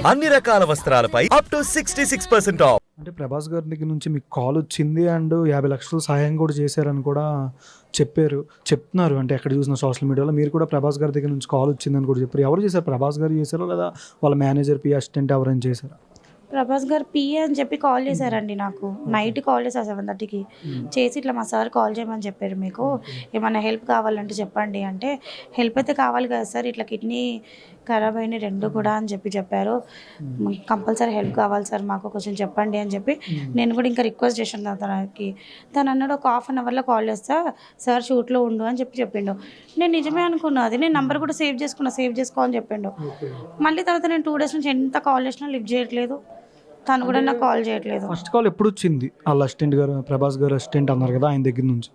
అన్ని రకాల వస్త్రాలపై up to 66% of. అంటే ప్రభాస్ గారి దగ్గర నుంచి మీకు కాల్ వచ్చింది అండ్ 50 లక్షలు సహాయం కూడా చేశారని కూడా చెప్తున్నారు. అంటే ఎక్కడ చూసిన సోషల్ మీడియాలో మీరు కూడా ప్రభాస్ గారి దగ్గర నుంచి కాల్ వచ్చిందని కూడా చెప్పారు. ఎవరు చేశారు? ప్రభాస్ గారు చేశారో లేదా వాళ్ళ మేనేజర్, పి అసిస్టెంట్ ఎవరైనా చేశారా? ప్రభాస్ గారు పిఏ అని చెప్పి కాల్ చేశారండి నాకు. నైట్ కాల్ చేశారు 7:30కి చేసి ఇట్లా మా సార్ కాల్ చేయమని చెప్పారు, మీకు ఏమైనా హెల్ప్ కావాలంటే చెప్పండి అంటే, హెల్ప్ అయితే కావాలి కదా సార్, ఇట్లా కిడ్నీ ఖరాబ్ అయినాయి 2 కూడా అని చెప్పారు. కంపల్సరీ హెల్ప్ కావాలి సార్, మాకు కొంచెం చెప్పండి అని చెప్పి నేను కూడా ఇంకా రిక్వెస్ట్ చేశాను తనకి. తను అన్నాడు ఒక హాఫ్ అన్ అవర్లో కాల్ చేస్తా సార్, షూట్లో ఉండు అని చెప్పిండు. నేను నిజమే అనుకున్నా, అది నేను నంబర్ కూడా సేవ్ చేసుకోవాలని చెప్పిండు. మళ్ళీ తర్వాత నేను 2 డేస్ నుంచి ఎంత కాల్ చేసినా లిఫ్ట్ చేయట్లేదు, తను కూడా నాకు కాల్ చేయట్లేదు. ఫస్ట్ కాల్ ఎప్పుడు వచ్చింది? వాళ్ళ అసిస్టెంట్ గారు, ప్రభాస్ గారు అసిస్టెంట్ అన్నారు కదా, ఆయన దగ్గర నుంచి.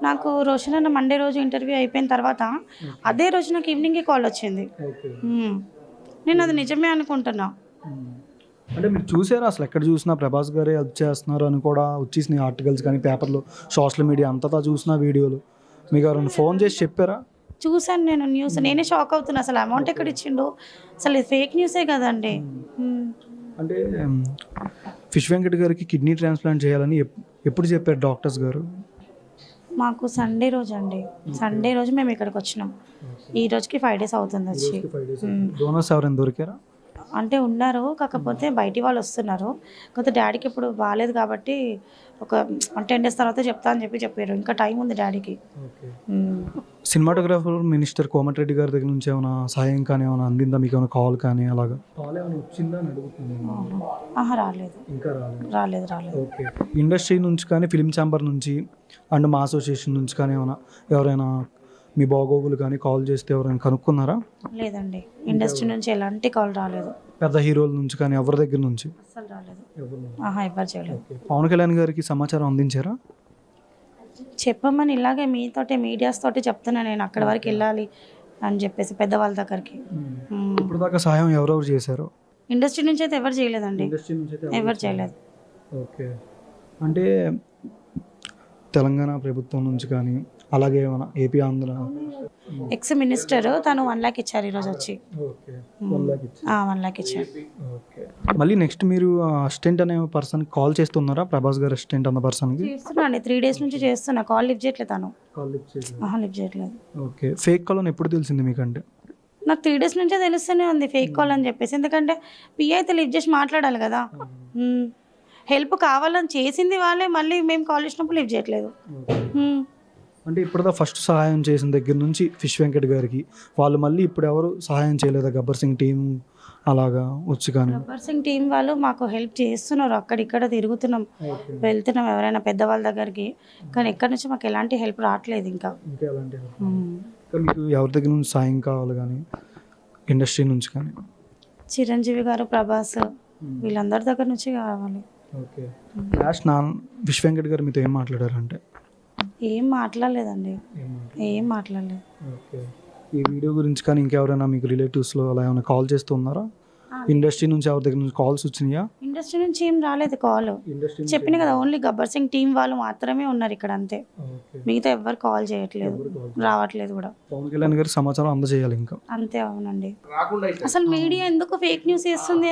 నాకు రోషన్ అన్న మండే రోజు ఇంటర్వ్యూ అయిపోయిన తర్వాత అదే రోజు నాకు ఈవినింగే కాల్ వచ్చింది. నేను అది నిజమే అనుకుంటున్నా. అంటే మీరు చూసారా అసలు ఎక్కడ చూసినా ప్రభాస్ గారే హెల్ప్ చేస్తున్నారు అని కూడా వచ్చేసినాయి ఆర్టికల్స్ కానీ పేపర్లో, సోషల్ మీడియా అంతటా చూసిన వీడియోలు. మీకు ఎవరైనా ఫోన్ చేసి చెప్పారా? చూసాను నేను న్యూస్, నేనే షాక్ అవుతున్నా. అసలు అమౌంట్ ఎక్కడ ఇచ్చిండు, అసలు ఇది ఫేక్ న్యూసే కదండి. అంటే ఫిష్ వెంకట్ గారికి కిడ్నీ ట్రాన్స్ప్లాంట్ చేయాలని ఎప్పుడు చెప్పారు డాక్టర్స్ గారు? మాకు సండే రోజు మేము ఇక్కడికి వచ్చినాం. ఈ రోజుకి 5 డేస్ అవుతుంది వచ్చి. డోనర్స్ ఎవరైనా దొరికారా? అంటే ఉన్నారు, కాకపోతే బయటి వాళ్ళు వస్తున్నారు. కాకపోతే డాడీకి ఇప్పుడు బాగాలేదు కాబట్టి ఒక 10 డేస్ తర్వాత చెప్తా అని చెప్పారు. ఇంకా టైం ఉంది డాడీకి. సినిమాటోగ్రాఫర్ మినిస్టర్ కోమటిరెడ్డి గారి దగ్గర నుంచి ఏమైనా సహాయం కానీ ఏమైనా అందిందా మీకు? ఏమైనా కాల్ కానీ అలాగా కాల్ ఏమైనా వచ్చిందా అని అడుగుతున్నాను. రాలేదు, ఇంకా రాలేదు. ఓకే. ఇండస్ట్రీ నుంచి కానీ, ఫిలిం ఛాంబర్ నుంచి అండ్ మా అసోసియేషన్ నుంచి కానీ ఎవరైనా మీ బాగోగులు కానీ కాల్ చేస్తే ఎవరైనా కనుక్కున్నారా? లేదండి, ఇండస్ట్రీ నుంచి ఎలాంటి కాల్ రాలేదు. పెద్ద హీరోల నుంచి కానీ ఎవరి దగ్గర నుంచి అసలు రాలేదు, ఎవరు చేయలేదు. పవన్ కళ్యాణ్ గారికి సమాచారం అందించారా? చెప్పమని ఇలాగే మీడియాస్ తోటి చెప్తున్నా, నేను అక్కడి వరకు వెళ్ళాలి అని చెప్పేసి పెద్దవాళ్ళ దగ్గరికి. ఇప్పుడు దాకా సహాయం ఎవరెవరు చేశారు? ఇండస్ట్రీ నుంచి అయితే ఎవరు చేయలేదండి, ఎవరు చేయలేదు. ఓకే. అంటే తెలంగాణ ప్రభుత్వం నుంచి కానీ అలాగే ఏమైనా ఏపీ, ఆంధ్ర ఎక్స్ మినిస్టర్ తను 1 lakh ఇచ్చారు ఈరోజు వచ్చి. 1 lakh ఇచ్చారు. మళ్ళీ నెక్స్ట్ మీరు అసిస్టెంట్ అనే పర్సన్ కాల్ చేస్తున్నారా? ప్రభాస్ గారు అసిస్టెంట్ అన్న పర్సన్కి చేస్తున్నాండి, 3 డేస్ నుంచి చేస్తున్నా. కాల్ లిఫ్ట్ చేయట్లేదు తను. లిఫ్ట్ చేయట్లేదు. ఓకే. ఫేక్ కాల్ అని ఎప్పుడు తెలిసింది మీకంటే? నాకు 3 డేస్ నుంచే తెలుస్తూనే ఉంది ఫేక్ కాల్ అని చెప్పేసి. ఎందుకంటే పిఐ అయితే లిఫ్ట్ చేసి మాట్లాడాలి కదా. హెల్ప్ కావాలని చేసింది వాళ్ళే, మళ్ళీ మేము కాల్ చేసినప్పుడు లిఫ్ట్ చేయట్లేదు. అంటే ఇప్పుడు ఫస్ట్ సహాయం చేసిన దగ్గర నుంచి ఫిష్ వెంకట్ గారికి వాళ్ళు మళ్ళీ ఇప్పుడు ఎవరు సహాయం చేయలేదా? గబ్బర్ సింగ్ టీం అలాగా వచ్చి కానీ? గబ్బర్ సింగ్ టీం వాళ్ళు మాకు హెల్ప్ చేస్తున్నారు, అక్కడిక్కడ తిరుగుతున్నాం, వెళ్తున్నాం ఎవరైనా పెద్దవాళ్ళ దగ్గరికి, కానీ ఎక్కడి నుంచి మాకు ఎలాంటి హెల్ప్ రావట్లేదు. ఇంకా మీకు ఎవరి దగ్గర నుంచి సాయం కావాలి కానీ, ఇండస్ట్రీ నుంచి కానీ? చిరంజీవి గారు, ప్రభాస్, వీళ్ళందరి దగ్గర నుంచి కావాలి. ఓకే. లాస్ట్ ఫిష్ వెంకట్ గారు మీతో ఏం మాట్లాడారంటే? ఏం మాట్లాడలేదండి, ఏం మాట్లాడలేదు. ఓకే. ఈ వీడియో గురించి కానీ ఇంకెవరైనా మీకు రిలేటివ్స్లో అలా ఏమైనా కాల్ చేస్తున్నారా? ఇండస్ట్రీ నుంచి ఎవరి దగ్గర నుంచి కాల్స్ వచ్చినాయా? ఇండస్ట్రీ నుంచి ఏం రాలేదు కాల్. చెప్పిన కదా, ఓన్లీ గబ్బర్ సింగ్ టీం వాళ్ళు మాత్రమే ఉన్నారు ఇక్కడ, అంతే. మిగతా ఎవరు కాల్ చేయట్లేదు, రావట్లేదు కూడా. పవన్ కళ్యాణ్ గారి సమాచారం అందజేయాలి ఇంకా, అంతే. అవునండి. అసలు మీడియా ఎందుకు ఫేక్ న్యూస్ వేస్తుంది?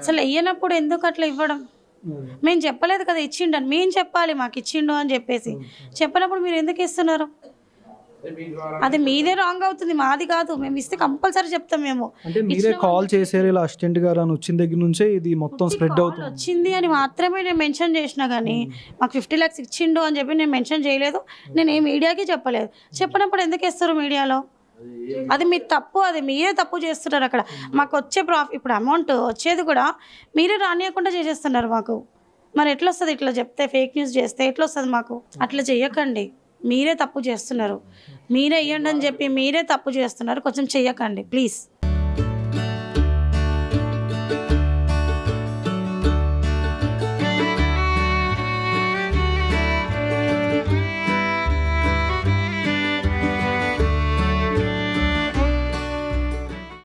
అసలు వేయనప్పుడు ఎందుకు అట్లా ఇవ్వడం? మేము చెప్పలేదు కదా ఇచ్చిండని, మేము చెప్పాలి మాకు ఇచ్చిండు అని చెప్పేసి. చెప్పినప్పుడు మీరు ఎందుకు ఇస్తున్నారు? అది మీదే రాంగ్ అవుతుంది, మాది కాదు. మేము ఇస్తే కంపల్సరీ చెప్తాం. మేము అంటే మీరే కాల్ చేసారు ఇలా అసిస్టెంట్ గారు అని వచ్చిన దగ్గర నుంచే ఇది మొత్తం స్ప్రెడ్ అవుతుంది. వచ్చింది అని మాత్రమే నేను మెన్షన్ చేసినా, కానీ మాకు 50 lakhs ఇచ్చిండు అని చెప్పి నేను మెన్షన్ చేయలేదు. నేను ఏ మీడియాకి చెప్పలేదు. చెప్పినప్పుడు ఎందుకు ఇస్తారు మీడియాలో? అది మీ తప్పు, అది మీరే తప్పు చేస్తున్నారు. అక్కడ మాకు వచ్చే ఇప్పుడు అమౌంట్ వచ్చేది కూడా మీరే రానియకుండా చేసేస్తున్నారు మాకు. మరి ఎట్లా వస్తుంది? ఇట్లా చెప్తే, ఫేక్ న్యూస్ చేస్తే ఎట్లా వస్తుంది మాకు? అట్లా చెయ్యకండి, మీరే తప్పు చేస్తున్నారు. మీరే ఇవ్వండి అని చెప్పి మీరే తప్పు చేస్తున్నారు. కొంచెం చెయ్యకండి ప్లీజ్.